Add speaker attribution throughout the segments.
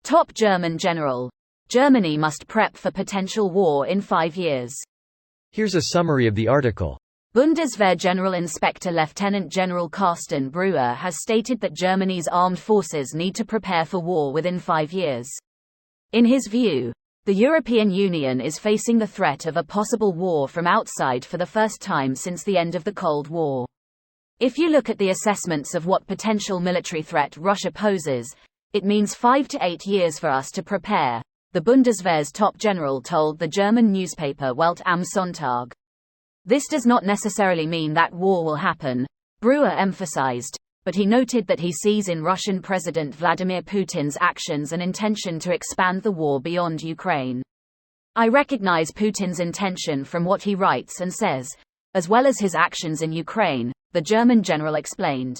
Speaker 1: Top German general. Germany must prep for potential war in 5 years.
Speaker 2: Here's a summary of the article.
Speaker 1: Bundeswehr General Inspector Lieutenant General Carsten Breuer has stated that Germany's armed forces need to prepare for war within 5 years. In his view, the European Union is facing the threat of a possible war from outside for the first time since the end of the Cold War. If you look at the assessments of what potential military threat Russia poses, it means 5 to 8 years for us to prepare, the Bundeswehr's top general told the German newspaper Welt am Sonntag. This does not necessarily mean that war will happen, Breuer emphasized, but he noted that he sees in Russian President Vladimir Putin's actions an intention to expand the war beyond Ukraine. I recognize Putin's intention from what he writes and says, as well as his actions in Ukraine, the German general explained.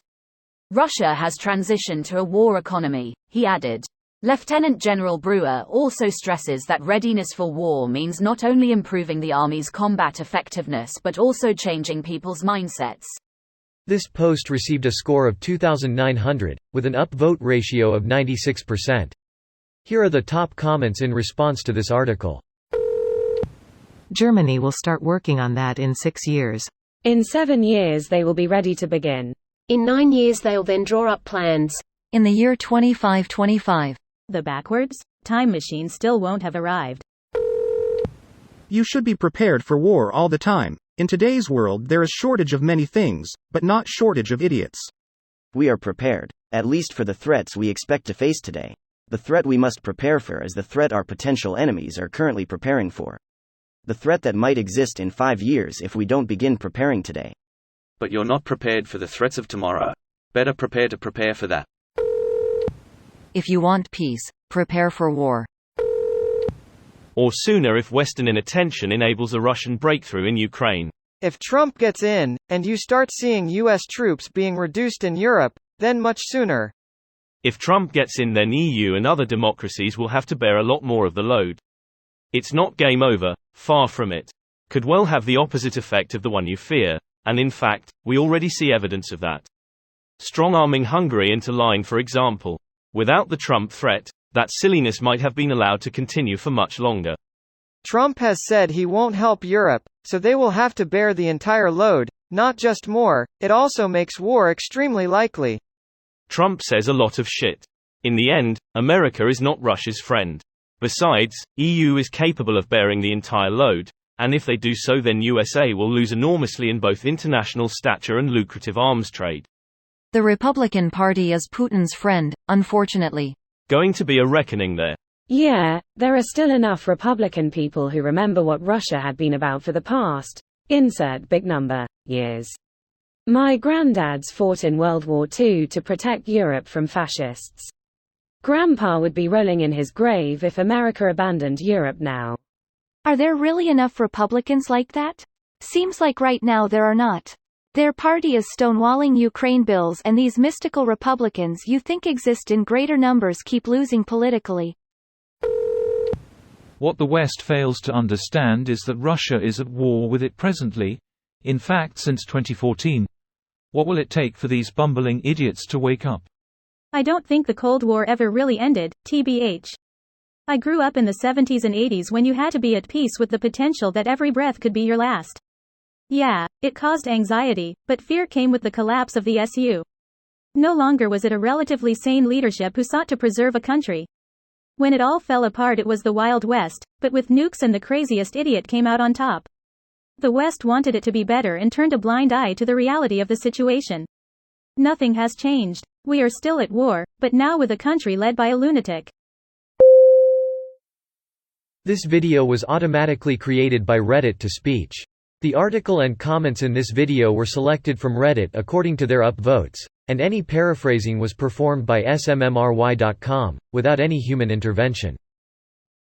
Speaker 1: Russia has transitioned to a war economy, he added. Lieutenant General Breuer also stresses that readiness for war means not only improving the army's combat effectiveness but also changing people's mindsets.
Speaker 2: This post received a score of 2,900, with an upvote ratio of 96%. Here are the top comments in response to this article.
Speaker 3: Germany will start working on that in 6 years.
Speaker 4: In 7 years they will be ready to begin.
Speaker 5: In 9 years they'll then draw up plans.
Speaker 6: In the year 2525.
Speaker 7: The backwards time machine still won't have arrived.
Speaker 8: You should be prepared for war all the time. In today's world there is shortage of many things, but not shortage of idiots.
Speaker 9: We are prepared, at least for the threats we expect to face today. The threat we must prepare for is the threat our potential enemies are currently preparing for. The threat that might exist in 5 years if we don't begin preparing today.
Speaker 10: But you're not prepared for the threats of tomorrow. Better prepare to prepare for that.
Speaker 6: If you want peace, prepare for war.
Speaker 11: Or sooner if Western inattention enables a Russian breakthrough in Ukraine.
Speaker 12: If Trump gets in, and you start seeing US troops being reduced in Europe, then much sooner.
Speaker 11: If Trump gets in, then EU and other democracies will have to bear a lot more of the load. It's not game over, far from it. Could well have the opposite effect of the one you fear, and in fact, we already see evidence of that. Strong-arming Hungary into line, for example. Without the Trump threat, that silliness might have been allowed to continue for much longer.
Speaker 12: Trump has said he won't help Europe, so they will have to bear the entire load, not just more. It also makes war extremely likely.
Speaker 11: Trump says a lot of shit. In the end, America is not Russia's friend. Besides, EU is capable of bearing the entire load, and if they do so, then USA will lose enormously in both international stature and lucrative arms trade.
Speaker 6: The Republican Party is Putin's friend, unfortunately.
Speaker 11: Going to be a reckoning there.
Speaker 4: Yeah, there are still enough Republican people who remember what Russia had been about for the past, insert big number, years. My granddads fought in World War II to protect Europe from fascists. Grandpa would be rolling in his grave if America abandoned Europe now.
Speaker 13: Are there really enough Republicans like that? Seems like right now there are not. Their party is stonewalling Ukraine bills, and these mystical Republicans you think exist in greater numbers keep losing politically.
Speaker 14: What the West fails to understand is that Russia is at war with it presently, in fact since 2014. What will it take for these bumbling idiots to wake up?
Speaker 7: I don't think the Cold War ever really ended, TBH. I grew up in the 70s and 80s when you had to be at peace with the potential that every breath could be your last. Yeah, it caused anxiety, but fear came with the collapse of the SU. No longer was it a relatively sane leadership who sought to preserve a country. When it all fell apart, it was the Wild West, but with nukes and the craziest idiot came out on top. The West wanted it to be better and turned a blind eye to the reality of the situation. Nothing has changed. We are still at war, but now with a country led by a lunatic.
Speaker 2: This video was automatically created by Reddit to speech. The article and comments in this video were selected from Reddit according to their upvotes, and any paraphrasing was performed by smmry.com, without any human intervention.